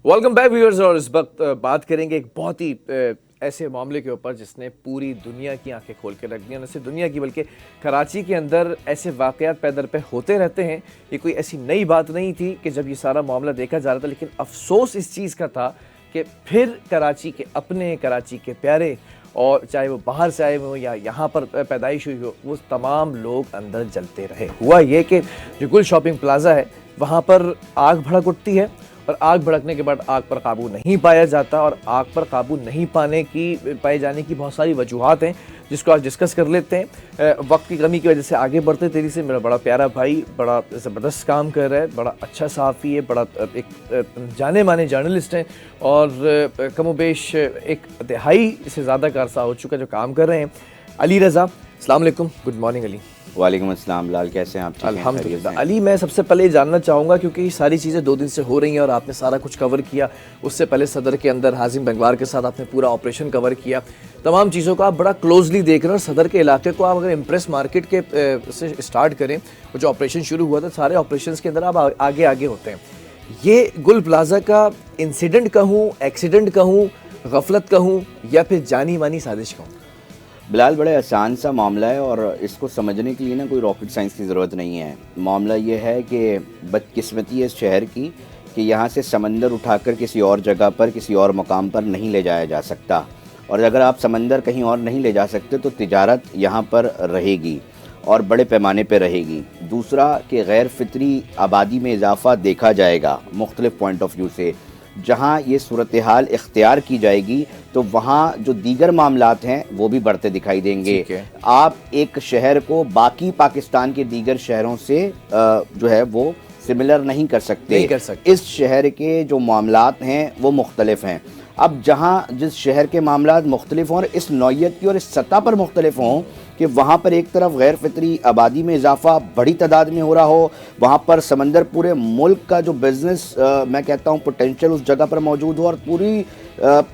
Welcome back viewers. और इस वक्त बात करेंगे एक बहुत ही ऐसे मामले के ऊपर जिसने पूरी दुनिया की आंखें खोल के रख दी। न सिर्फ दुनिया की बल्कि कराची के अंदर ऐसे वाक़यात पै दर पे होते रहते हैं। ये कोई ऐसी नई बात नहीं थी कि जब ये सारा मामला देखा जा रहा था, लेकिन अफसोस इस चीज़ का था कि फिर कराची के अपने, कराची के प्यारे, और चाहे वो बाहर से आए हो या यहाँ पर पैदाइश हुई हो, वो तमाम लोग अंदर जलते रहे। हुआ ये कि जो गुल शॉपिंग प्लाज़ा है वहाँ पर आग भड़क उठती है और आग भड़कने के बाद आग पर काबू नहीं पाया जाता। और आग पर काबू नहीं पाए जाने की बहुत सारी वजूहात हैं जिसको आज डिस्कस कर लेते हैं। वक्त की कमी की वजह से आगे बढ़ते तेज़ी से। मेरा बड़ा प्यारा भाई बड़ा ज़बरदस्त काम कर रहा है, बड़ा अच्छा सहाफ़ी है, बड़ा एक जाने माने जर्नलिस्ट हैं और कमोबेश एक तिहाई से ज़्यादा का अरसा हो चुका जो काम कर रहे हैं। अली रज़ा, अस्सलाम वालेकुम। Good morning Ali. वालेकुम अस्सलाम लाल, कैसे हैं आप? अल्हम्दुलिल्लाह। अली, मैं सबसे पहले जानना चाहूँगा क्योंकि ये सारी चीज़ें 2 दिन से हो रही हैं और आपने सारा कुछ कवर किया। उससे पहले सदर के अंदर हाजिम बंगवार के साथ आपने पूरा ऑपरेशन कवर किया। तमाम चीज़ों को आप बड़ा क्लोजली देख रहे हैं और सदर के इलाके को आप अगर इम्प्रेस मार्केट के से स्टार्ट करें, वो जो ऑपरेशन शुरू हुआ था, सारे ऑपरेशन के अंदर आप आगे आगे होते हैं। ये गुल प्लाजा का इंसिडेंट कहूँ, एक्सीडेंट कहूँ, गफलत कहूँ या फिर जानी मानी साजिश कहूँ? बिलाल, बड़े आसान सा मामला है और इसको समझने के लिए ना कोई रॉकेट साइंस की ज़रूरत नहीं है। मामला ये है कि बदकिस्मती है इस शहर की कि यहाँ से समंदर उठाकर किसी और जगह पर, किसी और मकाम पर नहीं ले जाया जा सकता। और अगर आप समंदर कहीं और नहीं ले जा सकते तो तिजारत यहाँ पर रहेगी और बड़े पैमाने पर रहेगी। दूसरा कि गैर फितरी आबादी में इजाफ़ा देखा जाएगा मुख्तलिफ़ पॉइंट ऑफ व्यू से। जहाँ ये सूरत हाल इख्तियार की जाएगी तो वहाँ जो दीगर मामलात हैं वो भी बढ़ते दिखाई देंगे। आप एक शहर को बाकी पाकिस्तान के दीगर शहरों से जो है वो सिमिलर नहीं कर सकते। इस शहर के जो मामलात हैं वो मुख्तलिफ हैं। अब जहाँ जिस शहर के मामलात मुख्तलिफ हों और इस नौइयत की और इस सतह पर मुख्तलिफ हों कि वहाँ पर एक तरफ गैर फितरी आबादी में इजाफा बड़ी तादाद में हो रहा हो, वहाँ पर समंदर पूरे मुल्क का जो बिज़नेस मैं कहता हूँ पोटेंशियल उस जगह पर मौजूद हो और पूरी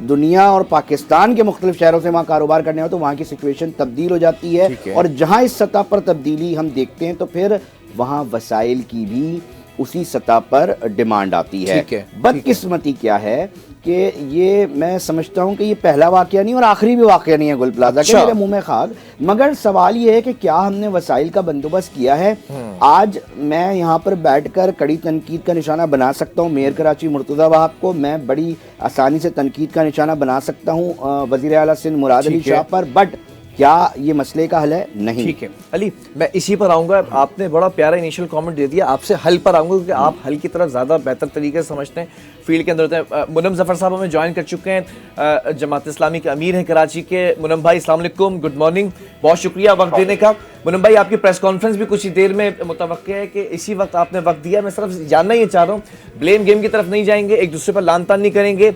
दुनिया और पाकिस्तान के मुख्तलिफ शहरों से वहाँ कारोबार करने हो, तो वहाँ की सिचुएशन तब्दील हो जाती है। और जहाँ इस सतह पर तब्दीली हम देखते हैं तो फिर वहाँ वसाइल की भी उसी सतह पर डिमांड आती है। बदकिस्मती क्या है कि ये मैं समझता हूँ कि ये पहला वाक़या नहीं और आखिरी भी वाक़या नहीं है गुल प्लाजा के, मेरे मुंह में खाक। मगर सवाल ये है कि क्या हमने वसाइल का बंदोबस्त किया है? आज मैं यहाँ पर बैठकर कड़ी तनकीद का निशाना बना सकता हूँ मेयर कराची मुर्तज़ा वहाब को, मैं बड़ी आसानी से तनकीद का निशाना बना सकता हूँ वज़ीर आला सिंध मुराद अली शाह पर, बट क्या ये मसले का हल है? नहीं। ठीक है अली, मैं इसी पर आऊँगा। आपने बड़ा प्यारा इनिशियल कमेंट दे दिया, आपसे हल पर आऊँगा क्योंकि आप हल की तरफ ज़्यादा बेहतर तरीके से समझते हैं, फील्ड के अंदर होते हैं। मुनम ज़फ़र साहब हमें ज्वाइन कर चुके हैं, जमात इस्लामी के अमीर हैं कराची के। मुनम भाई अस्सलाम वालेकुम, गुड मॉर्निंग, बहुत शुक्रिया वक्त देने का। मुनम भाई, आपकी प्रेस कॉन्फ्रेंस भी कुछ ही देर में मुतवक्किल है कि इसी वक्त आपने वक्त दिया। मैं सिर्फ जानना ये चाह रहा हूँ, ब्लेम गेम की तरफ नहीं जाएंगे, एक दूसरे पर लान तान नहीं करेंगे।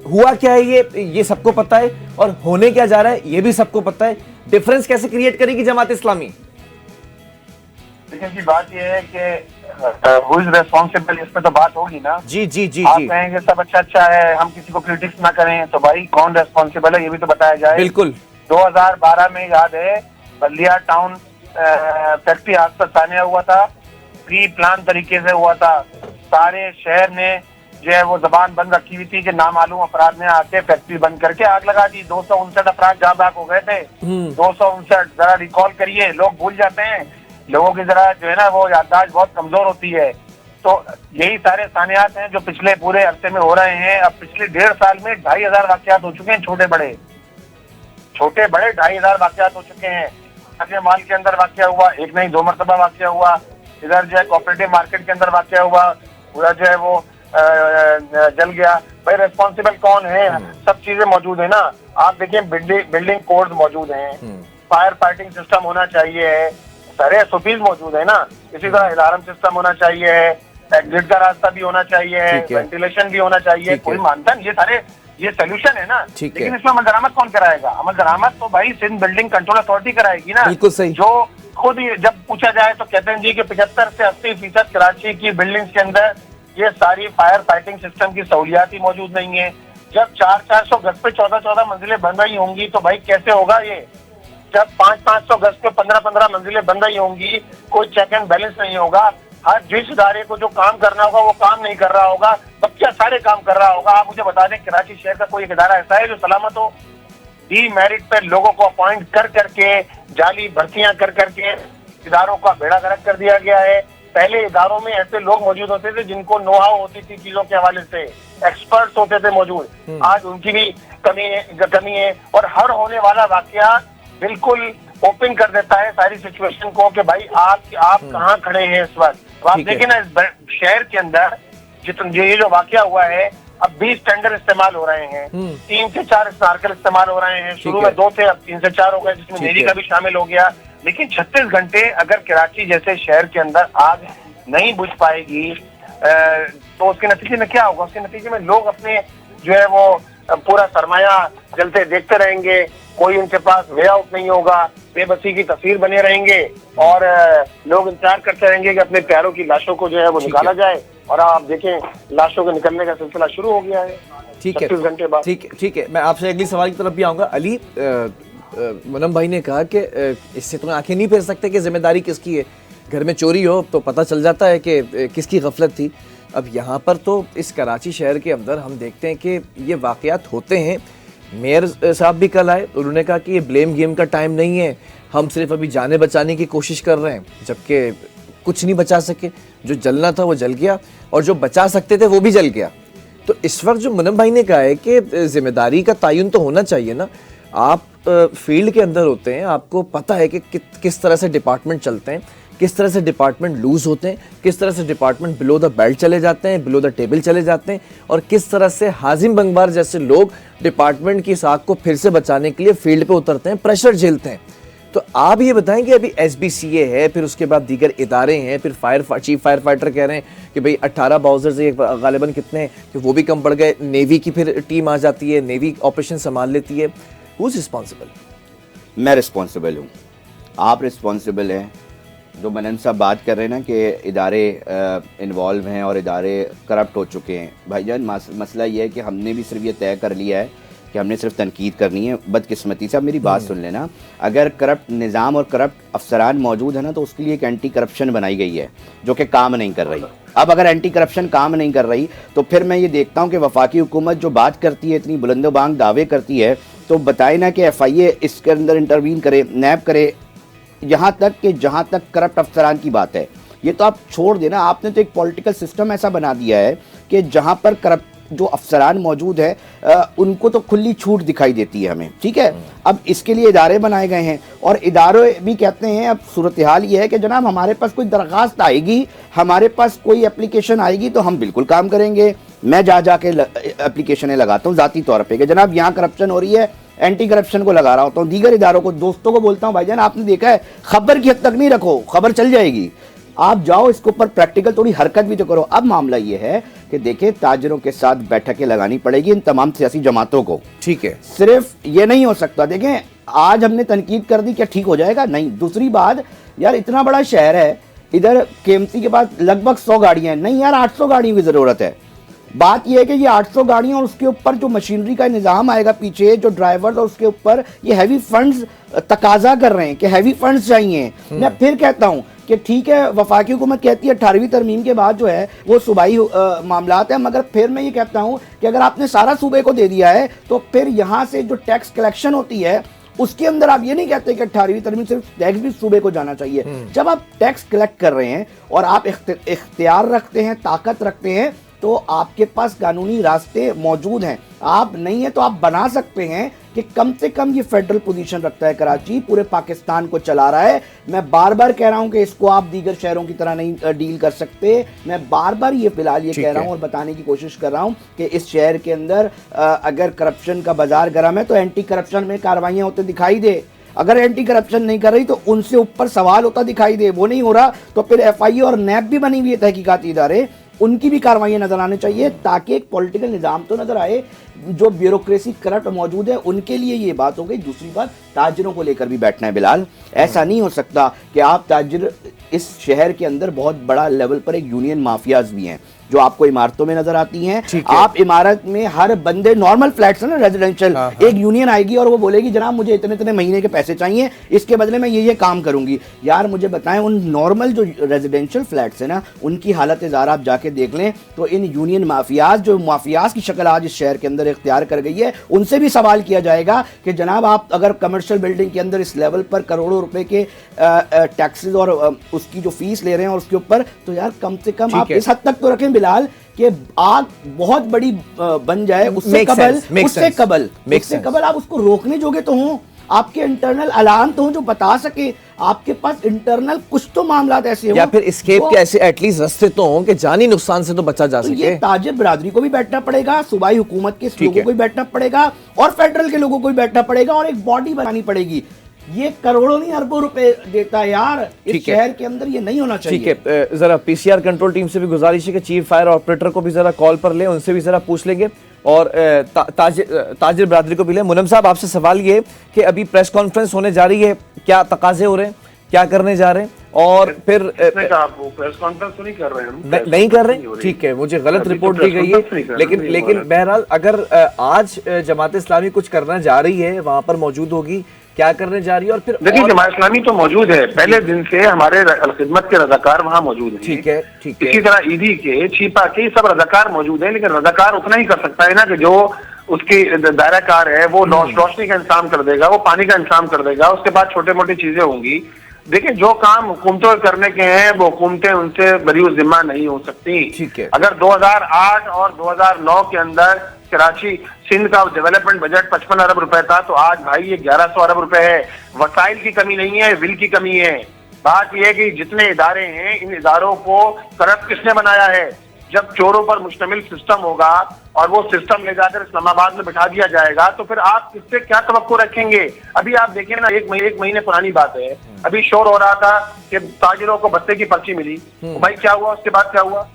हुआ क्या है ये सबको पता है और होने क्या जा रहा है ये भी सबको पता है। डिफरेंस कैसे क्रिएट करेगी जमात इस्लामी? देखिए, बात यह है कि हु इज रेस्पॉन्सिबल, इस पे तो बात होगी ना। जी जी जी आप कहेंगे सब अच्छा है, हम किसी को क्रिटिक्स ना करें, तो भाई कौन रेस्पॉन्सिबल है ये भी तो बताया जाए। बिल्कुल। 2012 में याद है बल्दिया टाउन फैक्ट्री हादसा सामने हुआ था, प्री प्लान तरीके से हुआ था। सारे शहर ने जो है वो जबान बंद रखी हुई थी कि नामालूम अफराद ने आके फैक्ट्री बंद करके आग लगा दी। 259 अफराद जहाँ बाग हो गए थे। 259, जरा रिकॉल करिए, लोग भूल जाते हैं, लोगों की जरा जो है ना वो याददाश्त बहुत कमजोर होती है। तो यही सारे सानियात हैं जो पिछले पूरे अरसे में हो रहे हैं। अब पिछले 1.5 साल में 2500 वाकयात हो चुके हैं, छोटे बड़े 2500 वाकयात हो चुके हैं। कच्चे माल के अंदर वाकया हुआ, एक नहीं 2 मरतबा वाकया हुआ। इधर जो है कोऑपरेटिव मार्केट के अंदर वाकया हुआ, पूरा जो है वो जल गया। भाई रेस्पॉन्सिबल कौन है? सब चीजें मौजूद है ना। आप देखिए बिल्डिंग कोड्स मौजूद हैं, फायर फाइटिंग सिस्टम होना चाहिए, सारे SOPs मौजूद है ना। इसी तरह अलार्म सिस्टम होना चाहिए, एग्जिट का रास्ता भी होना चाहिए, वेंटिलेशन भी होना चाहिए। कोई मानता नहीं, ये सारे ये सोल्यूशन है ना। लेकिन इसमें अमल दरामद कौन कराएगा? अमल दरामद तो भाई सिंध बिल्डिंग कंट्रोल अथॉरिटी कराएगी ना। बिल्कुल सही। जो खुद ही जब पूछा जाए तो कहते हैं जी कि 75 से 80% कराची की बिल्डिंग्स के अंदर ये सारी फायर फाइटिंग सिस्टम की सहूलियात ही मौजूद नहीं है। जब 400-400 गज पे 14-14 मंजिलें बन रही होंगी तो भाई कैसे होगा ये? जब 500-500 गज पे 15-15 मंजिलें बन रही होंगी, कोई चेक एंड बैलेंस नहीं होगा, हर जिस इदारे को जो काम करना होगा वो काम नहीं कर रहा होगा, बच्चा सारे काम कर रहा होगा। आप मुझे बता दें कराची शहर का कोई एक इदारा ऐसा है जो सलामत हो? डीमेरिट पर लोगों को अपॉइंट कर करके, जाली भर्तियां कर करके इदारों का बेड़ा गर्क कर दिया गया है। पहले इदारों में ऐसे लोग मौजूद होते थे जिनको नो हाउ होती थी चीजों के हवाले से, एक्सपर्ट्स होते थे मौजूद। आज उनकी भी कमी है और हर होने वाला वाकया बिल्कुल ओपन कर देता है सारी सिचुएशन को कि भाई आप कहाँ खड़े हैं इस वक्त। तो आप देखिए ना इस शहर के अंदर ये जो वाकया हुआ है, अब 20 टेंडर इस्तेमाल हो रहे हैं, 3 से 4 स्नार्कल इस्तेमाल हो रहे हैं। शुरू में 2 थे, अब 3 से 4 हो गए, जिसमें नेवी का भी शामिल हो गया। लेकिन 36 घंटे अगर कराची जैसे शहर के अंदर आग नहीं बुझ पाएगी तो उसके नतीजे में क्या होगा? उसके नतीजे में लोग अपने जो है वो पूरा सरमाया जलते देखते रहेंगे, कोई उनके पास वे आउट नहीं होगा, बेबसी की तस्वीर बने रहेंगे और लोग इंतजार करते रहेंगे कि अपने प्यारों की लाशों को जो है वो निकाला जाए। और आप देखें लाशों के निकलने का सिलसिला शुरू हो गया है। ठीक है, 36 घंटे बाद। ठीक है, मैं आपसे अगली सवाल की तरफ भी आऊंगा। अली, मुनम भाई ने कहा कि इससे तो आंखें नहीं फेर सकते कि जिम्मेदारी किसकी है। घर में चोरी हो तो पता चल जाता है कि किसकी गफलत थी। अब यहाँ पर तो इस कराची शहर के अंदर हम देखते हैं कि ये वाक़यात होते हैं। मेयर साहब भी कल आए, उन्होंने कहा कि ये ब्लेम गेम का टाइम नहीं है, हम सिर्फ अभी जाने बचाने की कोशिश कर रहे हैं, जबकि कुछ नहीं बचा सके। जो जलना था वो जल गया और जो बचा सकते थे वो भी जल गया। तो इस वक्त जो मुनम भाई ने कहा है कि जिम्मेदारी का तयन तो होना चाहिए ना। आप फील्ड के अंदर होते हैं, आपको पता है कि किस तरह से डिपार्टमेंट चलते हैं, किस तरह से डिपार्टमेंट लूज होते हैं, किस तरह से डिपार्टमेंट बिलो द बेल्ट चले जाते हैं, बिलो द टेबल चले जाते हैं, और किस तरह से हाजिम बंगबार जैसे लोग डिपार्टमेंट की साख को फिर से बचाने के लिए फील्ड पे उतरते हैं, प्रेशर झेलते हैं। तो आप ये बताएं कि अभी SBCA है, फिर उसके बाद दीगर इदारे हैं, फिर चीफ फायर फाइटर कह रहे हैं कि भाई 18 बाउजर से गालिबन कितने हैं कि वो भी कम पड़ गए। नेवी की फिर टीम आ जाती है, नेवी ऑपरेशन संभाल लेती है। Who is responsible? मैं रिस्पॉन्सिबल हूँ, आप रिस्पॉन्सिबल हैं। जो मनन साहब बात कर रहे हैं ना कि इदारे इन्वॉल्व हैं और इदारे करप्ट हो चुके हैं, भाईजान मसला ये है कि हमने भी सिर्फ ये तय कर लिया है कि हमने सिर्फ तनकीद करनी है। बदकिस्मती से, अब मेरी बात सुन लेना, अगर करप्ट निज़ाम और करप्ट अफसरान मौजूद है ना तो उसके लिए एक एंटी करप्शन बनाई गई है जो कि काम नहीं कर रही। अब अगर एंटी करप्शन काम नहीं कर रही तो फिर मैं ये देखता हूँ कि वफाकी हुकूमत जो बात करती है, इतनी बुलंदोबांग दावे करती है, तो बताए ना कि FIA इसके अंदर इंटरवीन करे, नैब करे, यहाँ तक कि जहाँ तक करप्ट अफसरान की बात है। ये तो आप छोड़ देना, आपने तो एक पॉलिटिकल सिस्टम ऐसा बना दिया है कि जहाँ पर करप्ट जो अफसरान मौजूद है उनको तो खुली छूट दिखाई देती है हमें। ठीक है, अब इसके लिए इदारे बनाए गए हैं और इदारे भी कहते हैं, अब सूरत हाल ये है कि जनाब हमारे पास कोई दरख्वास्त आएगी, हमारे पास कोई एप्लीकेशन आएगी तो हम बिल्कुल काम करेंगे। मैं जाके एप्लीकेशनें लगाता हूँ ज़ाती तौर पे कि जनाब यहाँ करप्शन हो रही है, एंटी करप्शन को लगा रहा होता हूँ। दीगर इदारों को, दोस्तों को बोलता हूँ भाईजान आपने देखा है, खबर की हद तक नहीं रखो, खबर चल जाएगी, आप जाओ इसके ऊपर प्रैक्टिकल थोड़ी हरकत भी तो करो। अब मामला ये है कि देखिए ताजरों के साथ बैठकें लगानी पड़ेगी इन तमाम सियासी जमातों को। ठीक है, सिर्फ ये नहीं हो सकता। देखें आज हमने तनकीद कर दी, क्या ठीक हो जाएगा? नहीं। दूसरी बात, यार इतना बड़ा शहर है, इधर KMC के पास लगभग 100 गाड़ियां हैं, नहीं यार 800 गाड़ियों की जरूरत है। बात यह है कि ये 800 गाड़ियां और उसके ऊपर जो मशीनरी का निज़ाम आएगा पीछे, जो ड्राइवर्स और उसके ऊपर ये हैवी फंड्स तकाजा कर रहे हैं कि हैवी फंड्स चाहिए। मैं फिर कहता हूं कि ठीक है, वफाकी हुकूमत कहती है 18वीं तरमीम के बाद जो है वो सूबाई मामलात है, मगर फिर मैं ये कहता हूं कि अगर आपने सारा सूबे को दे दिया है तो फिर यहाँ से जो टैक्स कलेक्शन होती है उसके अंदर आप ये नहीं कहते कि 18वीं तरमीम सिर्फ टैक्स भी सूबे को जाना चाहिए। जब आप टैक्स कलेक्ट कर रहे हैं और आप इख्तियार रखते हैं, ताकत रखते हैं, तो आपके पास कानूनी रास्ते मौजूद हैं। आप नहीं है तो आप बना सकते हैं कि कम से कम ये फेडरल पोजीशन रखता है कराची, पूरे पाकिस्तान को चला रहा है। मैं बार बार कह रहा हूं कि इसको आप दीगर शहरों की तरह नहीं डील कर सकते। मैं बार बार ये फिलहाल ये कह रहा हूं और बताने की कोशिश कर रहा हूं कि इस शहर के अंदर अगर करप्शन का बाजार गर्म है तो एंटी करप्शन में कार्रवाइयां होते दिखाई दे। अगर एंटी करप्शन नहीं कर रही तो उनसे ऊपर सवाल होता दिखाई दे, वो नहीं हो रहा तो फिर FIA और नैब भी बनी हुई है तहकीकाती इदारे, उनकी भी कार्रवाइयां नजर आनी चाहिए ताकि एक पॉलिटिकल निजाम तो नजर आए। जो ब्यूरोक्रेसी करप्ट मौजूद है उनके लिए ये बात हो गई। दूसरी बात, ताजिरों को लेकर भी बैठना है बिलाल। ऐसा नहीं हो सकता कि आप ताजिर, इस शहर के अंदर बहुत बड़ा लेवल पर एक यूनियन माफियाज भी हैं, जो आपको इमारतों में नजर आती हैं। ठीक है। आप इमारत में हर बंदे, नॉर्मल फ्लैट्स है ना रेजिडेंशियल, एक यूनियन आएगी और वो बोलेगी जनाब मुझे इतने इतने महीने के पैसे चाहिए, इसके बदले में ये काम करूंगी। यार मुझे बताएं, उन नॉर्मल जो रेजिडेंशियल फ्लैट्स है ना, उनकी हालत ज़ारा आप जाके देख लें तो इन यूनियन माफियाज, जो माफियाज की शक्ल आज इस शहर के अंदर इख्तियार कर गई है, उनसे भी सवाल किया जाएगा कि जनाब आप अगर कमर्शियल बिल्डिंग के अंदर इस लेवल पर करोड़ों रुपए के टैक्सेस और उसकी जो फीस ले रहे हैं और उसके ऊपर, तो यार कम से कम आप इस हद तक तो रखें बिलाल कि आग बहुत बड़ी बन जाए, उससे कबल आप उसको रोकने जोगे तो हों, आपके इंटरनल अलार्म तो हो जो बता सके, आपके पास इंटरनल कुछ तो मामला ऐसे हो, या फिर एस्केप के ऐसे एटलीस्ट रास्ते तो हों कि जानी नुकसान से तो बचा जा सके। ये ताजिर बरादरी को भी बैठना पड़ेगा, सूबाई हुकूमत के लोगों को भी बैठना पड़ेगा और फेडरल के लोगों को भी बैठना पड़ेगा और एक बॉडी बनानी पड़ेगी। ये करोड़ों नहीं अरबों रुपए देता है यार, इस शहर के अंदर ये नहीं होना चाहिए। ठीक है, जरा पीसीआर कंट्रोल टीम से भी गुजारिश है कि चीफ फायर ऑपरेटर को भी जरा कॉल पर ले, उनसे भी जरा पूछ लेंगे और ताजिर बरादरी को भी ले। मुनम साहब, आपसे सवाल ये कि अभी प्रेस कॉन्फ्रेंस होने जा रही है, क्या तकाजे हो रहे हैं, क्या करने जा रहे हैं, और फिर प्रेस कॉन्फ्रेंस तो नहीं कर रहे हैं, नहीं कर रहे, ठीक है, मुझे गलत रिपोर्ट दी गई है, लेकिन बहरहाल अगर आज जमात इस्लामी कुछ करना जा रही है, वहां पर मौजूद होगी, क्या करने जा रही है? और फिर देखिए जमात इस्लामी तो मौजूद है, पहले दिन से हमारे खिदमत के रजाकार वहाँ मौजूद हैं। ठीक है, ठीक है। इसी तरह ईदी के, छिपा के सब रजाकार मौजूद हैं, लेकिन रजाकार उतना ही कर सकता है ना कि जो उसकी दायरा कार है वो रोशनी का इंतजाम कर देगा, वो पानी का इंतजाम कर देगा, उसके बाद छोटे मोटी चीजें होंगी। देखिए जो काम हुकूमतों करने के हैं वो हुकूमतें उनसे बरी जिम्मा नहीं हो सकती। ठीक है। अगर 2008 और 2009 के अंदर कराची सिंध का डेवलपमेंट बजट 55 अरब रुपए था, तो आज भाई ये 1100 अरब रुपए है। वसाइल की कमी नहीं है, विल की कमी है। बात यह है कि जितने इदारे हैं, इन इदारों को करप्ट किसने बनाया है? जब चोरों पर मुश्तमिल सिस्टम होगा और वो सिस्टम ले जाकर इस्लामाबाद में बिठा दिया जाएगा, तो फिर आप इससे क्या तवक्को रखेंगे? अभी आप देखिए ना, एक महीने पुरानी बात है, अभी शोर हो रहा था कि ताजिरों को भत्ते की पर्ची मिली। तो भाई क्या हुआ? उसके बाद क्या हुआ?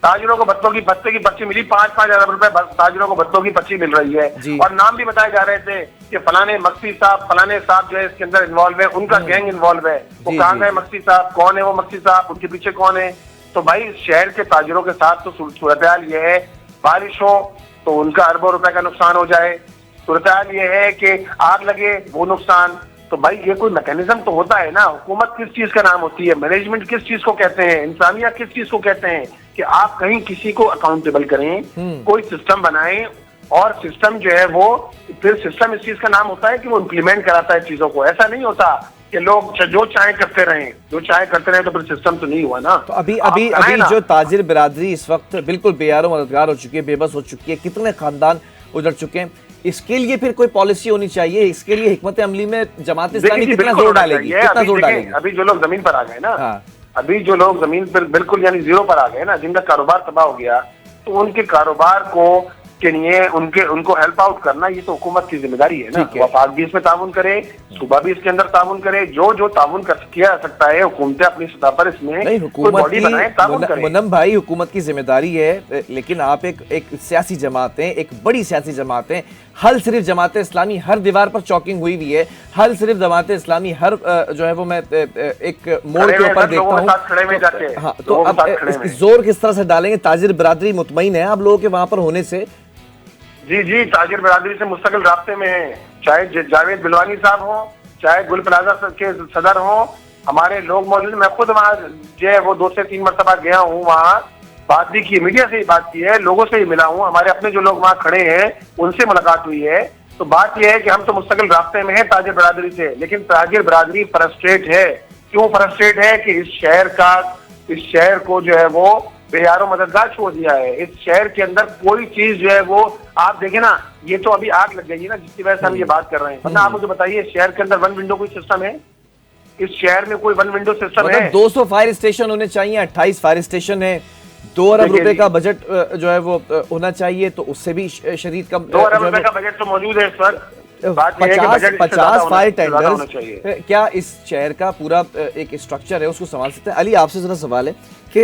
ताजिरों को भत्ते की पर्ची मिली, 5-5 अरब रुपए ताजिरों को भत्तों की पर्ची मिल रही है, और नाम भी बताए जा रहे थे कि फलाने मक्सी साहब, फलाने साहब जो है इसके अंदर इन्वॉल्व है, उनका गैंग इन्वॉल्व है। वो कहाँ गए मक्सी साहब? कौन है वो मक्सी साहब? उनके पीछे कौन है? तो भाई शहर के ताजिरों के साथ तो सूरत हाल ये है, बारिश हो तो उनका अरबों रुपए का नुकसान हो जाए, सूरत हाल ये है कि आग लगे वो नुकसान। तो भाई ये कोई मैकेनिज्म तो होता है ना। हुकूमत किस चीज का नाम होती है, मैनेजमेंट किस चीज को कहते हैं, इंसानियत किस चीज को कहते हैं, कि आप कहीं किसी को अकाउंटेबल करें, कोई सिस्टम बनाएं, और सिस्टम जो है वो फिर सिस्टम इस चीज का नाम होता है कि वो इम्प्लीमेंट कराता है चीजों को। ऐसा नहीं होता कि लोग जो चाहे करते रहें, जो चाहे करते रहें, तो फिर सिस्टम तो नहीं हुआ ना। तो अभी जो ताजिर बिरादरी इस वक्त बिल्कुल बेयारो मददगार हो चुकी है, बेबस हो चुकी है, कितने खानदान उजड़ चुके हैं, इसके लिए फिर कोई पॉलिसी होनी चाहिए। इसके लिए हिकमत अमली में जमात इस्लामी कितना जोर डालेगी? अभी जो लोग जमीन पर आ गए ना, अभी जो लोग जमीन पर बिल्कुल यानी जीरो पर आ गए ना, जिनका कारोबार तबाह हो गया, तो उनके कारोबार को के लिए उनको हेल्प आउट करना ये तो हुकूमत की जिम्मेदारी है ना। वफाक भी इसमें ताउन करे, सूबा भी इसके अंदर ताउन करे, जो ताउन किया जा सकता है हुकूमतें अपनी सतह पर इसमें हुकूमत की, मुनम भाई हुकूमत की जिम्मेदारी है, लेकिन आप एक सियासी जमात हैं, एक बड़ी सियासी जमात हैं। हल सिर्फ जमात इस्लामी हर दीवार पर चौकिंग हुई हुई है, हल सिर्फ जमात इस्लामी हर जो है वो मैं एक मोड़ के ऊपर देखता हूँ। हाँ, तो अब जोर किस तरह से डालेंगे? ताजिर बिरादरी मुतमईन है आप लोगों के वहां पर होने से? जी ताजिर बिरादरी से मुस्तकिल राब्ते में है, चाहे जावेद बिलवानी साहब हो, चाहे गुल प्लाजा के सदर हो, हमारे लोग मौजूद। मैं खुद वहाँ जो है वो 2 से 3 मरतबा गया हूँ, वहाँ बात भी की, मीडिया से ही बात की है, लोगों से ही मिला हूँ, हमारे अपने जो लोग वहाँ खड़े हैं उनसे मुलाकात हुई है। तो बात यह है कि हम तो मुस्तकिल राब्ते में है ताजिर बिरादरी से, लेकिन ताजिर बिरादरी फ्रस्ट्रेट है। क्यों फ्रस्ट्रेट है? कि इस शहर को जो है वो बेयारो मददगार छोड़ दिया है। इस शहर के अंदर कोई चीज जो है वो आप देखें ना, ये तो अभी आग लग गई है ना, जिसकी वजह से हम ये बात कर रहे हैं। वरना आप मुझे बताइए, शहर के अंदर 1 विंडो कोई सिस्टम है? इस शहर में कोई 1 विंडो सिस्टम है? 200 फायर स्टेशन होने चाहिए, 28 फायर स्स्टेशन है, 2 अरब रुपए का बजट जो है वो होना चाहिए, तो उससे भी शदीद कम। 2 अरब रुपए का बजट तो मौजूद है इस वक्त। 50 फायर टेंडर्स क्या इस शहर का पूरा एक स्ट्रक्चर है उसको संभाल सकते हैं? अली, आपसे जरा सवाल है कि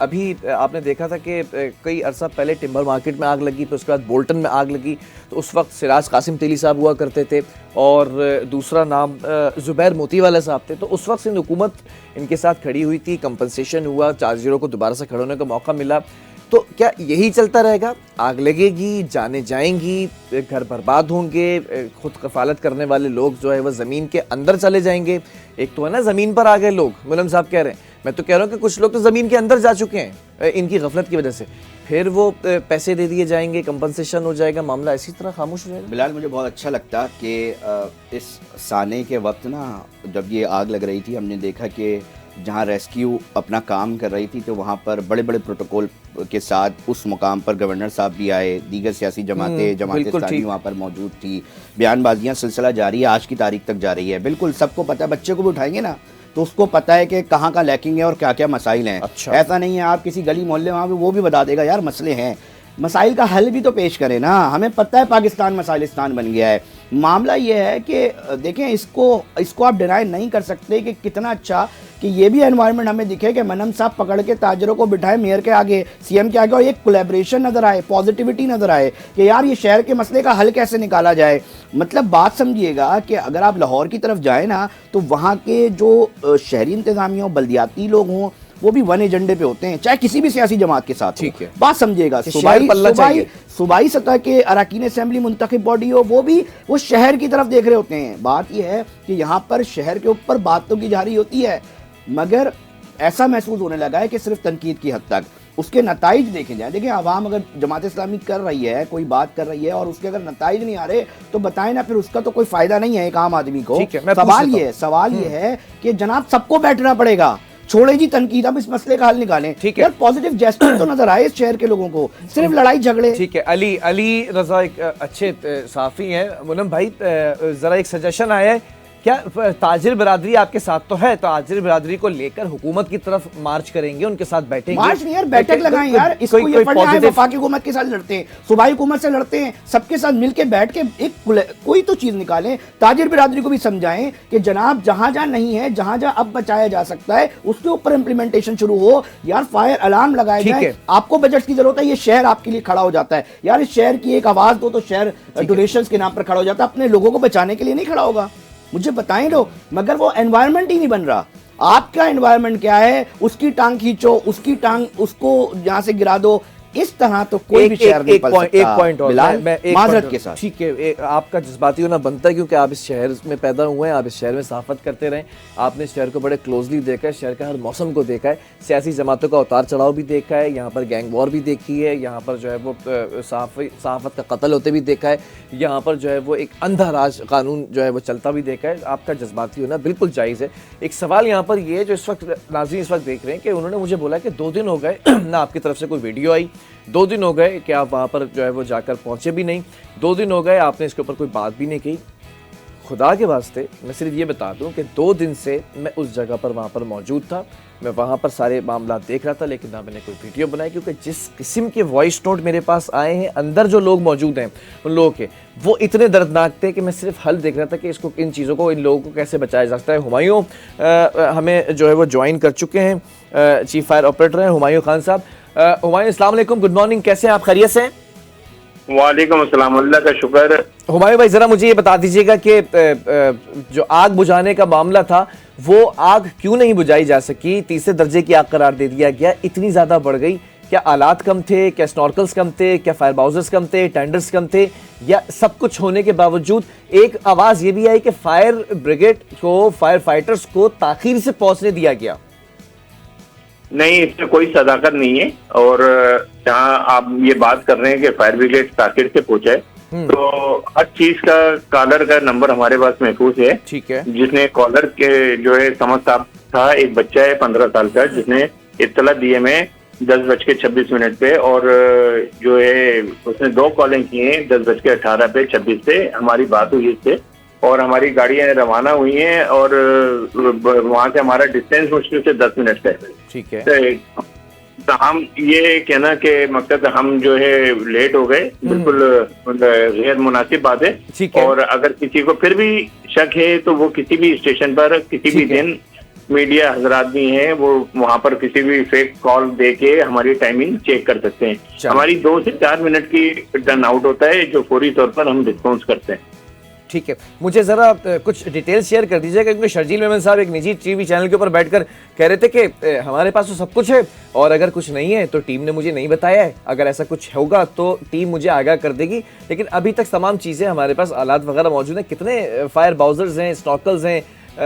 अभी आपने देखा था कि कई अरसा पहले टिम्बर मार्केट में आग लगी, फिर उसके बाद बोल्टन में आग लगी, तो उस वक्त सिराज कासिम तेली साहब हुआ करते थे और दूसरा नाम जुबैर मोतीवाला साहब थे। तो उस वक्त सिंध हुकूमत इनके साथ खड़ी हुई थी, कंपनसेशन हुआ, ताजिरों को दोबारा से खड़े होने का मौका मिला। तो क्या यही चलता रहेगा? आग लगेगी, जाने जाएंगी, घर बर्बाद होंगे, खुद कफालत करने वाले लोग जो है वो ज़मीन के अंदर चले जाएंगे। एक तो है ना ज़मीन पर आ गए लोग, मुलम साहब कह रहे हैं, मैं तो कह रहा हूँ कि कुछ लोग तो ज़मीन के अंदर जा चुके हैं इनकी गफलत की वजह से। फिर वो पैसे दे दिए जाएंगे, कंपनसेशन हो जाएगा, मामला इसी तरह खामोश हो जाएगा। बिलाल, मुझे बहुत अच्छा लगता कि इस साने के वक्त ना, जब ये आग लग रही थी, हमने देखा कि जहाँ रेस्क्यू अपना काम कर रही थी तो वहाँ पर बड़े बड़े प्रोटोकॉल के साथ उस मुकाम पर गवर्नर साहब भी आए, दीगर सियासी जमात इस्लामी वहाँ पर मौजूद थी, बयानबाजियाँ सिलसिला जारी है, आज की तारीख तक जारी है। बिल्कुल सबको पता है, बच्चे को भी उठाएंगे ना तो उसको पता है कि कहाँ का लैकिंग है और क्या क्या मसाइल हैं। अच्छा। ऐसा नहीं है आप किसी गली मोहल्ले वहाँ पे वो भी बता देगा यार मसले हैं, मसाइल का हल भी तो पेश करें ना। हमें पता है पाकिस्तान मसाइलिस्तान बन गया है। मामला ये है कि देखें, इसको आप डिनाई नहीं कर सकते कि कितना अच्छा कि ये भी एनवायरनमेंट हमें दिखे कि मनम साहब पकड़ के ताजरों को बिठाए मेयर के आगे, सीएम के आगे, और एक कोलैबोरेशन नजर आए, पॉजिटिविटी नजर आए कि यार ये शहर के मसले का हल कैसे निकाला जाए। मतलब बात समझिएगा कि अगर आप लाहौर की तरफ जाए ना तो वहाँ के जो शहरी इंतजामिया हो, बल्दियाती लोग हों, वो भी वन एजेंडे पे होते हैं, चाहे किसी भी सियासी जमात के साथ। ठीक है, बात समझिएगा। सूबाई सतह के अरकान असेंबली मुंतखब बॉडी हो, वो शहर की तरफ देख रहे होते हैं। बात यह है कि यहाँ पर शहर के ऊपर बात तो की जा रही होती है, मगर ऐसा महसूस होने लगा है कि सिर्फ तनकीद की हद तक। उसके नताइज देखे जाए, देखिए आवाम अगर जमात इस्लामी कर रही है, कोई बात कर रही है और उसके अगर नताइज नहीं आ रहे तो बताएं ना, फिर उसका तो कोई फायदा नहीं है एक आम आदमी को। सवाल ये है कि जनाब सबको बैठना पड़ेगा, छोड़े जी तनकीद, अब इस मसले का हल निकालें। ठीक है, यार पॉजिटिव जेस्चर तो नजर आए इस शहर के लोगों को, सिर्फ लड़ाई झगड़े। ठीक है, अली रजा एक अच्छे साफी हैं। मुनम भाई, जरा एक सजेशन आया है, क्या ताजिर बिरादरी आपके साथ तो है, ताजिर बिरादरी को लेकर हुकूमत की तरफ मार्च करेंगे, उनके साथ बैठेंगे? मार्च नहीं यार, बैठक लगाएं यार। इसको ये पढ़ना है, वफाकी हुकूमत के साथ लड़ते हैं, सूबाई हुकूमत से लड़ते हैं, सबके साथ मिलकर बैठ के एक कोई तो चीज निकालें। ताजिर बिरादरी को भी समझाएं कि जनाब जहां जहां नहीं है, जहां जहां अब बचाया जा सकता है, उसके ऊपर इंप्लीमेंटेशन शुरू हो। यार फायर अलार्म लगाया जाए। आपको बजट की जरूरत है, ये शहर आपके लिए खड़ा हो जाता है। यार इस शहर की एक आवाज दो तो शहर डोनेशंस के नाम पर खड़ा हो जाता है, अपने लोगों को बचाने के लिए नहीं खड़ा होगा। मुझे बताएं लो, मगर वो एनवायरनमेंट ही नहीं बन रहा। आपका एनवायरनमेंट क्या है, उसकी टांग खींचो, उसकी टांग उसको यहां से गिरा दो, इस तरह तो कोई भी शहर नहीं पल सकता। एक पॉइंट और माजरत के साथ। ठीक है, आपका जज्बाती होना बनता है क्योंकि आप इस शहर में पैदा हुए हैं, आप इस शहर में सहाफत करते रहे, आपने इस शहर को बड़े क्लोजली देखा है, शहर का हर मौसम को देखा है, सियासी जमातों का उतार चढ़ाव भी देखा है, यहाँ पर गैंग वॉर भी देखी है, यहाँ पर जो है वो सहाफत का कत्ल होते भी देखा है, यहाँ पर जो है वो एक अंधा राज कानून जो है वो चलता भी देखा है। आपका जज्बाती होना बिल्कुल जायज़ है। एक सवाल यहाँ पर ये जो इस वक्त नाज़रीन इस वक्त देख रहे हैं कि उन्होंने मुझे बोला कि 2 दिन हो गए ना आपकी तरफ से कोई वीडियो आई, 2 दिन हो गए कि आप वहाँ पर जो है वो जाकर पहुँचे भी नहीं, 2 दिन हो गए आपने इसके ऊपर कोई बात भी नहीं की। खुदा के वास्ते मैं सिर्फ ये बता दूं कि 2 दिन से मैं उस जगह पर वहाँ पर मौजूद था, मैं वहाँ पर सारे मामला देख रहा था, लेकिन ना मैंने कोई वीडियो बनाई, क्योंकि जिस किस्म के वॉइस नोट मेरे पास आए हैं, अंदर जो लोग मौजूद हैं उन लोगों के, वो इतने दर्दनाक थे कि मैं सिर्फ हल देख रहा था कि इसको, इन चीज़ों को, इन लोगों को कैसे बचाया जा सकता है। हुमायूं हमें जो है वो ज्वाइन कर चुके हैं, चीफ फायर ऑपरेटर हैं हुमायूं खान साहब। हुमायूं अस्सलाम वालेकुम, गुड मॉर्निंग, कैसे हैं आप, खैरियत से हैं? वालेकुम अस्सलाम, अल्लाह का शुक्र। हुमायूं भाई, जरा मुझे ये बता दीजिएगा कि जो आग बुझाने का मामला था वो आग क्यों नहीं बुझाई जा सकी, तीसरे दर्जे की आग करार दे दिया गया, इतनी ज्यादा बढ़ गई? क्या आलात कम थे, क्या स्नॉर्कल्स कम थे, क्या फायर बाउजर्स कम थे, टेंडर्स कम थे, या सब कुछ होने के बावजूद एक आवाज ये भी आई कि फायर ब्रिगेड को, फायर फाइटर्स को ताखीर से पहुंचने दिया गया? नहीं, इसमें कोई सदाकत नहीं है। और जहाँ आप ये बात कर रहे हैं कि फायर ब्रिगेड ताखिर से पहुंचा है, तो हर चीज का कॉलर का नंबर हमारे पास महफूज है। ठीक है, जिसने कॉलर के जो है समझ साहब था, एक बच्चा है 15 साल का, जिसने इत्तला दिए में 10:26 पे, और जो है उसने 2 कॉलिंग की हैं 10:18 पे 26 पे हमारी बात हुई इससे, और हमारी गाड़ियां रवाना हुई हैं, और वहां से हमारा डिस्टेंस मुश्किल से 10 मिनट का है। ठीक है, तो हम ये कहना कि मकसद हम जो है लेट हो गए, बिल्कुल गैर मुनासिब बात है। और अगर किसी को फिर भी शक है तो वो किसी भी स्टेशन पर किसी भी दिन मीडिया हजरात भी हैं, वो वहां पर किसी भी फेक कॉल दे के हमारी टाइमिंग चेक कर सकते हैं। हमारी 2 से 4 मिनट की टर्न आउट होता है, जो फौरी तौर पर हम रिस्पॉन्स करते हैं। ठीक है, मुझे ज़रा कुछ डिटेल शेयर कर दीजिएगा, क्योंकि शर्जील मेमन साहब एक निजी टीवी चैनल के ऊपर बैठकर कह रहे थे कि हमारे पास तो सब कुछ है और अगर कुछ नहीं है तो टीम ने मुझे नहीं बताया है, अगर ऐसा कुछ होगा तो टीम मुझे आगाह कर देगी। लेकिन अभी तक तमाम चीज़ें हमारे पास आलात वगैरह मौजूद हैं। कितने फायर बाउजर्स हैं, स्नॉकल्स हैं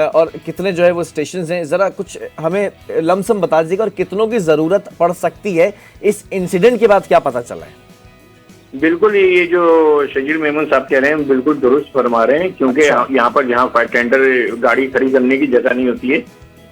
और कितने जो है वो स्टेशंस हैं, ज़रा कुछ हमें लमसम बता दीजिएगा। और कितनों की ज़रूरत पड़ सकती है, इस इंसिडेंट के बाद क्या पता चला है? बिल्कुल, ये जो शजील मेमन साहब कह रहे हैं बिल्कुल दुरुस्त फरमा रहे हैं, क्योंकि यहाँ पर जहाँ फायर टेंडर गाड़ी खड़ी करने की जगह नहीं होती है,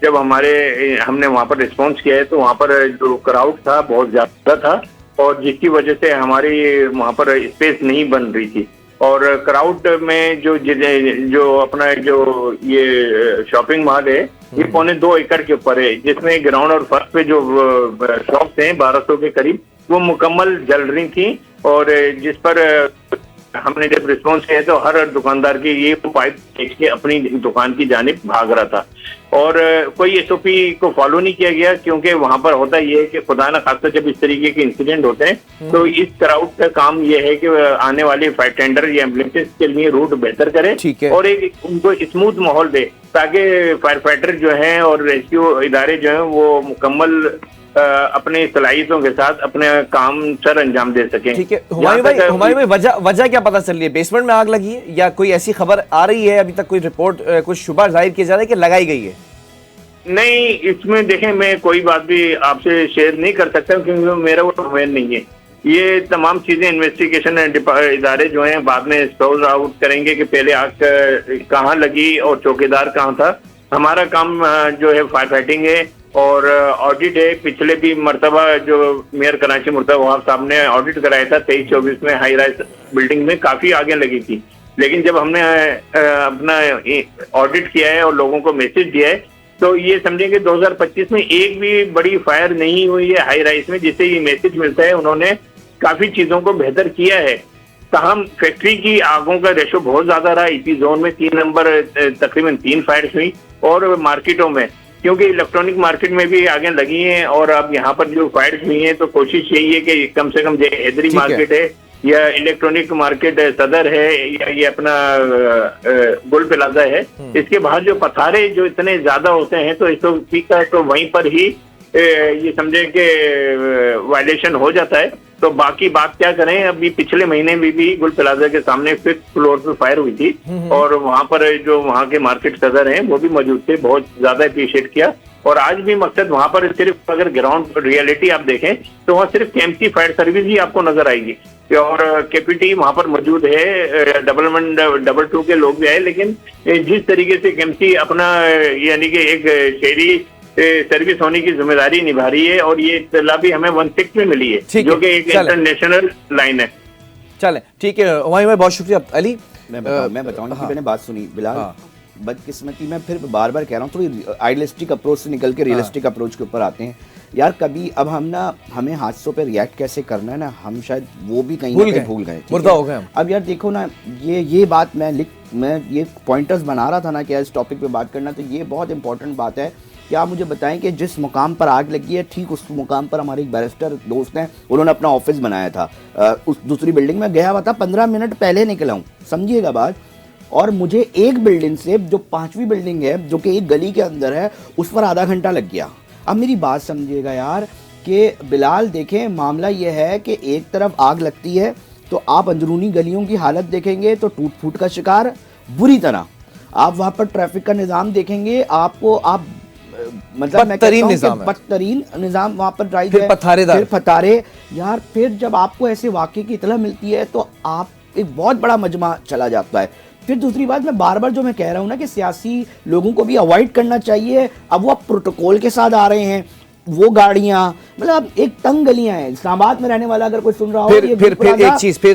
जब हमने वहाँ पर रिस्पांस किया है तो वहाँ पर जो क्राउड था बहुत ज्यादा था और जिसकी वजह से हमारी वहाँ पर स्पेस नहीं बन रही थी। और क्राउड में जो अपना जो ये शॉपिंग मॉल है ये 2.25 एकड़ के ऊपर है, जिसमें ग्राउंड और फर्स्ट पे जो शॉप्स हैं 1200 के करीब वो मुकम्मल जल रही थी। और जिस पर हमने जब रिस्पॉन्स किया तो हर दुकानदार की ये पाइप खींच के अपनी दुकान की जानिब भाग रहा था और कोई एसओपी को फॉलो नहीं किया गया, क्योंकि वहां पर होता ये है कि खुदा न खास्ता जब इस तरीके के इंसिडेंट होते हैं तो इस क्राउड का काम ये है कि आने वाले फायर टेंडर या एम्बुलेंसेस के लिए रूट बेहतर करे और एक उनको स्मूथ माहौल दे, ताकि फायर फाइटर जो हैं और रेस्क्यू इदारे जो हैं वो मुकम्मल अपने सलाहियतों के साथ अपने काम सर अंजाम दे सकें। ठीक है, हुमायूं भाई वजह क्या पता चल रही है? बेसमेंट में आग लगी है या कोई ऐसी खबर आ रही है? अभी तक कोई रिपोर्ट, कुछ शुबा जाहिर किया जा रहा है कि लगाई गई है? नहीं, इसमें देखें मैं कोई बात भी आपसे शेयर नहीं कर सकता क्योंकि मेरा वो डोमेन नहीं है। ये तमाम चीजें इन्वेस्टिगेशन इदारे जो हैं बाद में सॉल्व आउट करेंगे कि पहले आग कहाँ लगी और चौकीदार कहाँ था। हमारा काम जो है फायर फाइटिंग है और ऑडिट है। पिछले भी मरतबा जो मेयर कराची मुर्तज़ा वहाब साहब ने ऑडिट कराया था 23-24 में हाई राइज बिल्डिंग में काफी आगे लगी थी, लेकिन जब हमने अपना ऑडिट किया है और लोगों को मैसेज दिया है तो ये समझेंगे 2025 में एक भी बड़ी फायर नहीं हुई है हाई राइज में, जिससे ये मैसेज मिलता है उन्होंने काफी चीजों को बेहतर किया है। ताहम फैक्ट्री की आगों का रेशो बहुत ज्यादा रहा। ईपी जोन में 3 नंबर तकरीबन 3 फायर्स हुई और मार्केटों में, क्योंकि इलेक्ट्रॉनिक मार्केट में भी आगे लगी हैं और अब यहाँ पर जो फायर्स हुई हैं तो कोशिश यही है कि कम से कम जो हैदरी मार्केट है या इलेक्ट्रॉनिक मार्केट सदर है या ये अपना गुल प्लाजा है, इसके बाहर जो पथारे जो इतने ज्यादा होते हैं तो एसओपी का तो वहीं पर ही ये समझे कि वायलेशन हो जाता है। तो बाकी बात क्या करें, अभी पिछले महीने में भी गुल प्लाजा के सामने 5th फ्लोर पे फायर हुई थी और वहां पर जो वहां के मार्केट सदर हैं वो भी मौजूद थे, बहुत ज्यादा अप्रिशिएट किया। और आज भी मकसद वहां पर सिर्फ अगर ग्राउंड रियलिटी आप देखें तो वहाँ सिर्फ केएमसी फायर सर्विस ही आपको नजर आएगी और केपीटी वहां पर मौजूद है, डबल टू के लोग भी आए, लेकिन जिस तरीके से केएमसी अपना यानी कि एक शहरी सर्विस होने की जिम्मेदारी निभा रही है और ये इत्तला भी हमें 1/6 में मिली है जो कि एक इंटरनेशनल लाइन है। चले ठीक है, हुमायूं भाई बहुत शुक्रिया। अली मैं बताऊं कि मैंने बात सुनी बिलाल, बदकिस्मती में फिर बार बार कह रहा हूँ थोड़ी आइडियलिस्टिक अप्रोच से निकल के रियलिस्टिक अप्रोच के ऊपर आते हैं यार। कभी अब हमें हादसों पे रिएक्ट कैसे करना है ना, हम शायद वो भी कहीं भूल गए, मुर्दा हो गए हम। अब यार देखो ना, ये बात मैं ये पॉइंटर्स बना रहा था ना कि इस टॉपिक पे बात करना, तो ये बहुत इंपॉर्टेंट बात है कि आप मुझे बताएं कि जिस मुकाम पर आग लगी है ठीक उस मुकाम पर हमारे एक बैरिस्टर दोस्त हैं, उन्होंने अपना ऑफिस बनाया था उस दूसरी बिल्डिंग में, गया हुआ था 15 मिनट पहले निकला हूँ, समझिएगा बात। और मुझे एक बिल्डिंग से जो 5वीं बिल्डिंग है जो कि एक गली के अंदर है उस पर आधा घंटा लग गया। अब मेरी बात समझिएगा यार कि बिलाल देखें, मामला ये है कि एक तरफ आग लगती है तो आप अंदरूनी गलियों की हालत देखेंगे तो टूट फूट का शिकार बुरी तरह, आप वहाँ पर ट्रैफिक का निज़ाम देखेंगे आप मतलब बदतरीन निज़ाम वहाँ पर ड्राइव है, फिर फतारे यार। फिर जब आपको ऐसे वाक़े की इत्तला मिलती है तो आप एक बहुत बड़ा मजमा चला जाता है। फिर दूसरी बात मैं बार बार जो मैं कह रहा हूँ ना कि सियासी लोगों को भी अवॉइड करना चाहिए। अब वो प्रोटोकॉल के साथ आ रहे हैं, वो गाड़ियाँ, मतलब एक तंग गलियाँ हैं। इस्लामाबाद में रहने वाला अगर कोई सुन रहा हो, फिर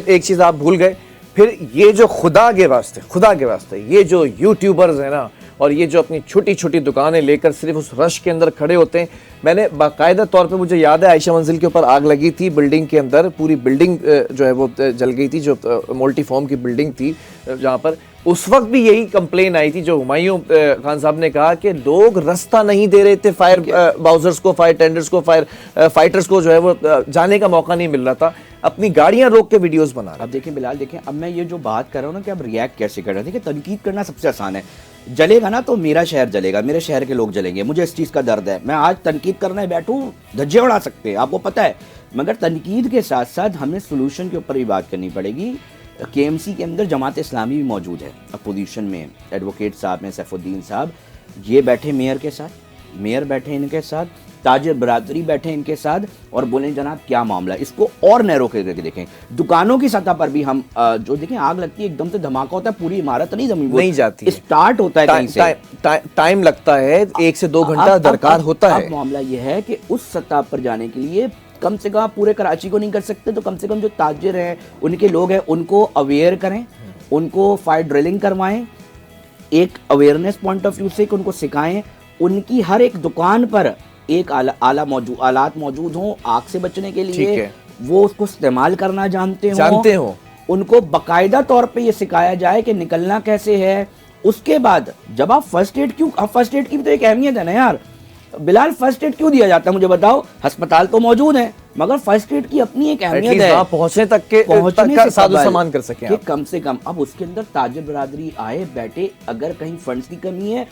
एक चीज आप भूल गए, फिर ये जो खुदा के वास्ते ये जो यूट्यूबर्स है ना और ये जो अपनी छोटी छोटी दुकानें लेकर सिर्फ उस रश के अंदर खड़े होते हैं। मैंने बाकायदा तौर पे, मुझे याद है आयशा मंजिल के ऊपर आग लगी थी बिल्डिंग के अंदर, पूरी बिल्डिंग जो है वो जल गई थी, जो मल्टी फॉर्म की बिल्डिंग थी जहाँ पर उस वक्त भी यही कंप्लेन आई थी जो हुमायूं खान साहब ने कहा कि लोग रास्ता नहीं दे रहे थे फायर बाउजर्स को, फायर टेंडर्स को, फायर फाइटर्स को जो है वो जाने का मौका नहीं मिल रहा था। अपनी गाड़ियां रोक के वीडियोस बना रहे हैं। अब देखें बिलाल, देखें अब मैं ये जो बात कर रहा हूँ ना कि अब रिएक्ट कैसे कर रहे हैं। देखिए तनकीद करना सबसे आसान है, जलेगा ना तो मेरा शहर जलेगा, मेरे शहर के लोग जलेंगे, मुझे इस चीज़ का दर्द है। मैं आज तनकीद करने बैठूँ, धज्जे उड़ा सकते हैं, आपको पता है। मगर तनकीद के साथ साथ हमें सोल्यूशन के ऊपर भी बात करनी पड़ेगी। KMC के अंदर जमात इस्लामी भी मौजूद है, अपोजिशन में एडवोकेट साहब हैं, सैफुद्दीन साहब, ये बैठे मेयर के साथ, मेयर बैठे इनके साथ, ताजिर बरादरी बैठे इनके साथ, और बोले जनाब क्या मामला है, इसको और नैरो करके देखें। दुकानों की सतह पर भी हम जो देखें आग लगती है, एकदम से धमाका होता है, पूरी इमारत नहीं जाती, स्टार्ट होता है कहीं से, टाइम लगता है, 1 से 2 घंटा दरकार होता है। अब मामला यह है कि उस सतह पर जाने के लिए कम से कम पूरे कराची को नहीं कर सकते, तो कम से कम जो ताजिर हैं, उनके लोग हैं, उनको अवेयर करें, उनको फायर ड्रिलिंग करवाएं, एक अवेयरनेस पॉइंट ऑफ व्यू से उनको सिखाएं, उनकी हर एक दुकान पर एक आलात मौजूद हों आग से बचने के लिए, वो उसको इस्तेमाल करना जानते हो, उनको बाकायदा तौर पे ये सिखाया जाए कि निकलना कैसे है। उसके बाद जब आप फर्स्ट एड फर्स्ट एड की भी तो एक अहमियत है ना यार बिलाल, फर्स्ट एड क्यों दिया जाता है मुझे बताओ? अस्पताल तो मौजूद है, मगर फर्स्ट एड की अपनी एक अहमियत है, पहुंचने तक के साजो सामान कर सके कि कम से कम। अब उसके अंदर ताजिर बरादरी आए बैठे, अगर कहीं फंड्स की कमी है,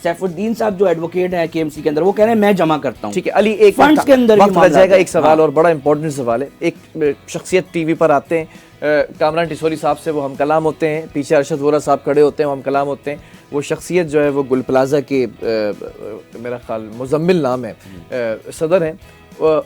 सैफुद्दीन साहब जो एडवोकेट है KMC के अंदर, वो कह रहे हैं मैं जमा करता हूं। ठीक है अली, एक फंड्स के अंदर वक्त लग जाएगा। एक सवाल और बड़ा इंपॉर्टेंट सवाल है, एक शख्सियत टीवी पर आते हैं, कामरान टिसोरी साहब से वो हम कलाम होते हैं, पीछे अरशद वोरा साहब खड़े होते हैं, वो हम कलाम होते हैं। वो शख्सियत जो है वो गुल प्लाजा के मेरा ख्याल मुजम्मिल नाम है, सदर हैं,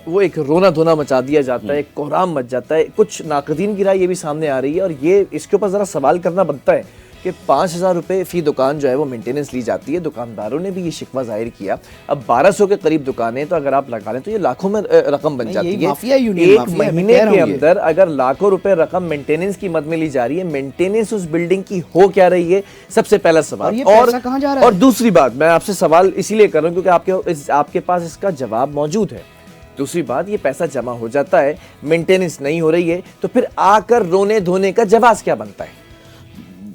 वो एक रोना धोना मचा दिया जाता है, एक कोहराम मच जाता है। कुछ नाक़दीन की राय ये भी सामने आ रही है, और ये इसके ऊपर ज़रा सवाल करना बनता है कि 5,000 रुपये फ़ी दुकान जो है वो मेंटेनेंस ली जाती है। दुकानदारों ने भी ये शिकवा जाहिर किया। अब 1200 के करीब दुकानें तो अगर आप लगा लें तो ये लाखों में रकम बन जाती है। एक महीने के अंदर अगर लाखों रुपए रकम मेंटेनेंस की मद में ली जा रही है, मेंटेनेंस उस बिल्डिंग की हो क्या रही है, सबसे पहला सवाल। और दूसरी बात मैं आपसे सवाल इसीलिए कर रहा हूँ क्योंकि आपके पास इसका जवाब मौजूद है। दूसरी बात, ये पैसा जमा हो जाता है, मेंटेनेंस नहीं हो रही है, तो फिर आकर रोने धोने का जवाब क्या बनता है?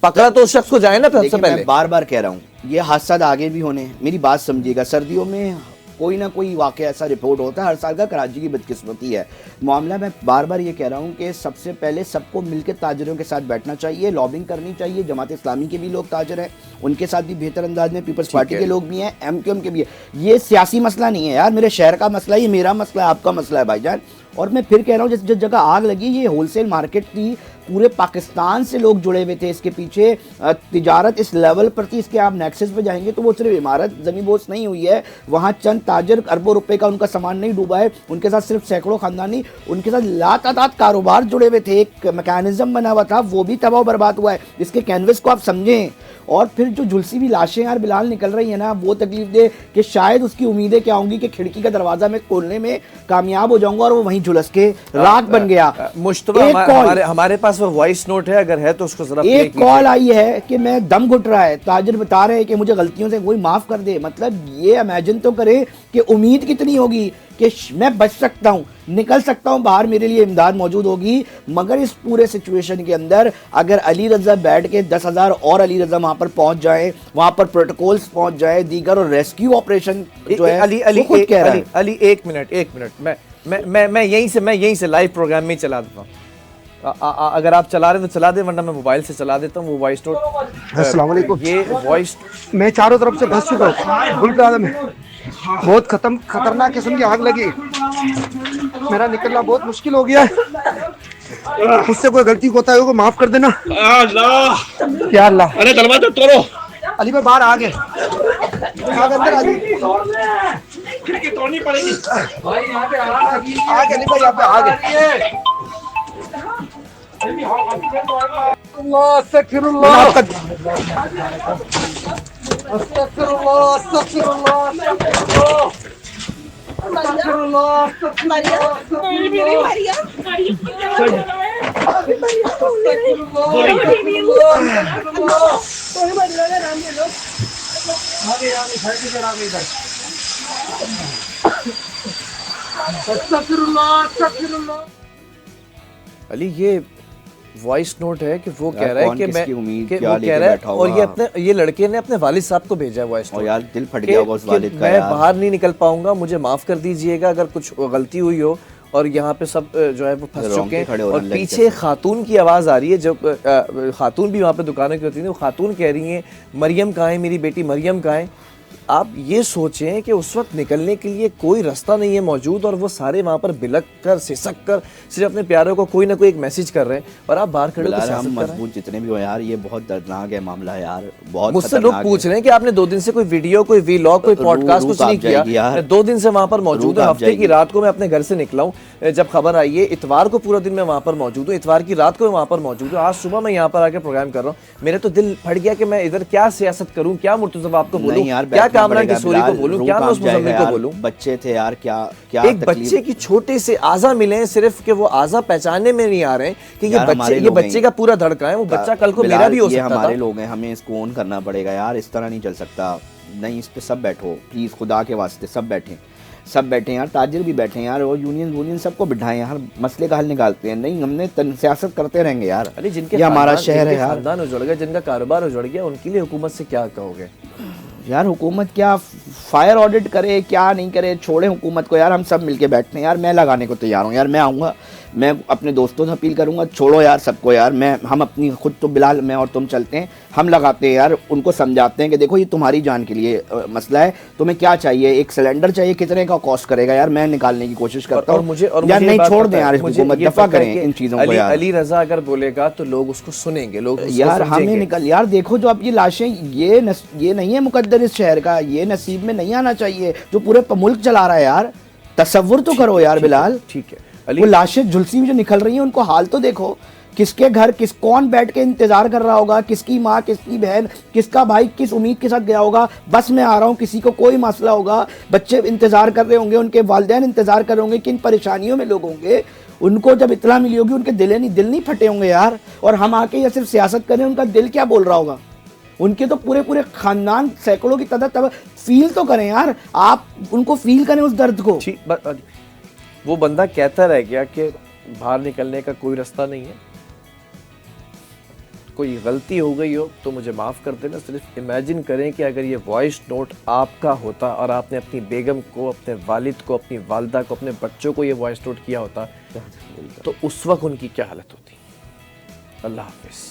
पकड़ा तो उस शख्स को जाए ना सबसे पहले। मैं बार बार कह रहा हूँ ये हादसा आगे भी होने हैं, मेरी बात समझिएगा। सर्दियों में कोई ना कोई वाक़या ऐसा रिपोर्ट होता है, हर साल का कराची की बदकिस्मती है मामला। मैं बार बार ये कह रहा हूँ कि सबसे पहले सबको मिलकर ताजरों के साथ बैठना चाहिए, लॉबिंग करनी चाहिए। जमात इस्लामी के भी लोग ताजर हैं, उनके साथ भी बेहतर अंदाज में पीपल्स पार्टी के लोग भी हैं, MQM के भी है। ये सियासी मसला नहीं है यार, मेरे शहर का मसला, ये मेरा मसला है, आपका मसला है भाईजान। और मैं फिर कह रहा हूँ जिस जगह आग लगी ये होलसेल मार्केट थी, पूरे पाकिस्तान से लोग जुड़े हुए थे इसके पीछे, तिजारत इस लेवल पर थी। इसके आप नेक्सस पे जाएंगे तो वो सिर्फ इमारत ज़मीन बोझ नहीं हुई है, वहाँ चंद ताजर अरबों रुपए का उनका सामान नहीं डूबा है, उनके साथ सिर्फ सैकड़ों खानदानी, उनके साथ लातादाद कारोबार जुड़े हुए थे, एक मैकेनिज्म बना हुआ था, वो भी तबाह बर्बाद हुआ है। इसके कैनवस को आप समझें। और फिर जो झुलसी भी लाशें यार बिलाल निकल रही है ना, वो तकलीफ दे कि शायद उसकी उम्मीदें क्या होंगी कि खिड़की का दरवाजा मैं खोलने में कामयाब हो जाऊंगा और वो वहीं झुलस के राख बन गया। मुश्तबा हमारे पास वो वॉइस नोट है, अगर है तो उसको जरा एक कॉल आई है कि मैं दम घुट रहा है, ताजिर बता रहे हैं कि मुझे गलतियों से कोई माफ कर दे। मतलब ये इमेजिन तो करें कि उम्मीद कितनी होगी कि मैं बच सकता हूं, निकल सकता हूं बाहर, मेरे लिए इमदाद मौजूद होगी। मगर इस पूरे सिचुएशन के अंदर अगर अली रजा बैठ के 10,000 और अली रजा वहां पर पहुंच जाए, वहां पर प्रोटोकॉल्स पहुंच जाए, दीगर और रेस्क्यू ऑपरेशन जो है अली एक मिनट मैं यहीं से लाइव प्रोग्राम में चला देता हूँ। अगर आप चला रहे तो चला दे, वरना मैं मोबाइल से चला देता हूँ वो वॉइस नोट। अस्सलाम वालेकुम। ये वॉइस मैं चारों तरफ से फंस चुका हूँ, गुल प्लाजा में बहुत खतरनाक किस्म की आग लगी, मेरा निकलना बहुत मुश्किल हो गया है। मुझसे कोई गलती होता है माफ कर देना। अल्लाह या अल्लाह। अरे दरवाजा तोड़ो। अली भाई बाहर आ गए, अंदर आ गए, खिड़की तोड़नी पड़ेगी भाई, यहाँ पे आ गए अली भाई, यहाँ पे आ गए। अल्लाह अस्तगफिरुल्लाह अस्तगफिरुल्लाह अस्तगफिरुल्लाह अस्तगफिरुल्लाह अस्तगफिरुल्लाह। अली ये वॉइस नोट है कि वो कह रहा है कि मैं कि वो कह रहा है, और ये लड़के ने अपने वालिद साहब को भेजा है वॉइस नोट। यार दिल फट गया होगा उस वालिद का मैं बाहर नहीं निकल पाऊंगा, मुझे माफ कर दीजिएगा अगर कुछ गलती हुई हो। और यहाँ पे सब जो है वो फंस रोंगटे चुके हैं। खड़े होने और लग पीछे खातून की आवाज़ आ रही है, जब खातून भी वहाँ पे दुकानों की होती थी, वो खातून कह रही हैं मरियम कहाँ है, मेरी बेटी मरियम कहाँ है। आप ये सोचें कि उस वक्त निकलने के लिए कोई रास्ता नहीं है मौजूद, और वो सारे वहाँ पर बिलक कर सिसक कर सिर्फ अपने प्यारों को कोई ना कोई एक मैसेज कर रहे हैं, और आप बाहर खड़े होकर बिलाल, सियासत हम कर रहे हैं। मजबूत जितने भी हो यार, ये बहुत दर्दनाक है मामला है यार, बहुत मुझसे लोग खतरनाक पूछ है। रहे हैं कि आपने 2 दिन से कोई वीडियो, कोई वीलॉग, कोई पॉडकास्ट कुछ रूह नहीं कांप जाएगी किया। यार। मैं 2 दिन से वहां पर मौजूद रूह हूँ। कांप हफ्ते की जाएगी। रात को मैं अपने घर से निकला हूँ, जब खबर आई है इतवार को पूरा दिन मैं वहां पर मौजूद हूँ, इतवार की रात को मैं वहां पर मौजूद हूँ, आज सुबह मैं यहाँ पर आके प्रोग्राम कर रहा हूँ। मेरे तो दिल फट गया कि मैं इधर क्या सियासत करूँ, क्या मुर्तज़ा आपको बोलूँ, नहीं यार, क्या बैठना कामरान पड़ेगा किशोरी को बिलाल, बोलूँ, रूह क्या मैं कांप उस जाएगा मुजम्मिल को यार। बोलूँ। बच्चे थे यार, क्या क्या एक तकलीफ। बच्चे की छोटे से आजा मिले हैं, सिर्फ कि वो आजा पहचानने में नहीं आ रहे हैं कि ये यार, बच्चे, हमारे ये लोग बच्चे हैं। का पूरा धड़का है, वो बच्चा कल को मेरा बिलाल, भी हो ये सकता हमारे था। लोग हैं, हमें इसको ऑन करना पड़ेगा यार, इस तरह नहीं चल सकता। नहीं, इस पे सब बैठो प्लीज, खुदा के वास्ते सब बैठे, सब बैठे यार, ताजिर भी बैठे यार, और यूनियन सबको बिठाएं यार, मसले का हल निकालते हैं। नहीं, हमने सियासत करते रहेंगे यार, अरे जिनके ये हमारा खानदान- शहर है जिनके यार। खानदान उजड़ गया, जिनका कारोबार उजड़ गया, उनके लिए हुकूमत से क्या कहोगे? यार हुकूमत क्या फायर ऑडिट करे, क्या नहीं करे, छोड़े हुकूमत को यार, हम सब मिलके बैठते हैं यार। मैं लगाने को तैयार हूँ यार, मैं आऊँगा, मैं अपने दोस्तों से अपील करूंगा, छोड़ो यार सबको यार। हम अपनी खुद तो बिलाल, मैं और तुम चलते हैं, हम लगाते हैं यार, उनको समझाते हैं कि देखो ये तुम्हारी जान के लिए मसला है, तुम्हें क्या चाहिए, एक सिलेंडर चाहिए, कितने का कॉस्ट करेगा यार, मैं निकालने की कोशिश करता हूँ। यार नहीं, छोड़ दें यार, हुकूमत दफा करें इन चीज़ों को यार। अली रजा अगर बोलेगा तो लोग उसको सुनेंगे, लोग उसको यार हमें समझेंगे। निकल यार, देखो जो अब ये लाशें, ये नहीं है मुकद्दर इस शहर का, ये नसीब में नहीं आना चाहिए जो पूरे मुल्क चला रहा है यार। तसव्वुर तो करो यार बिलाल, ठीक है वो लाशें झुलसी हुई जो निकल रही हैं, उनको हाल तो देखो, किसके घर कौन बैठ के इंतजार कर रहा होगा, किसकी माँ, किसकी बहन, किसका भाई किस उम्मीद के साथ गया होगा, बस में आ रहा हूँ, किसी को कोई मसला होगा, बच्चे इंतजार कर रहे होंगे, उनके वालिदैन इंतजार कर रहे होंगे, किन परेशानियों में लोग होंगे, उनको जब इत्तला मिली होगी, उनके दिल नहीं फटे होंगे यार। और हम आके ये सिर्फ सियासत करें, उनका दिल क्या बोल रहा होगा, उनके तो पूरे खानदान सैकड़ों की तादाद फील तो करें यार, आप उनको फील करें उस दर्द को। वो बंदा कहता रह गया कि बाहर निकलने का कोई रास्ता नहीं है, कोई गलती हो गई हो तो मुझे माफ़ कर देना। सिर्फ इमेजिन करें कि अगर ये वॉइस नोट आपका होता और आपने अपनी बेगम को, अपने वालिद को, अपनी वालदा को, अपने बच्चों को ये वॉइस नोट किया होता तो उस वक्त उनकी क्या हालत होती। अल्लाह हाफिज़।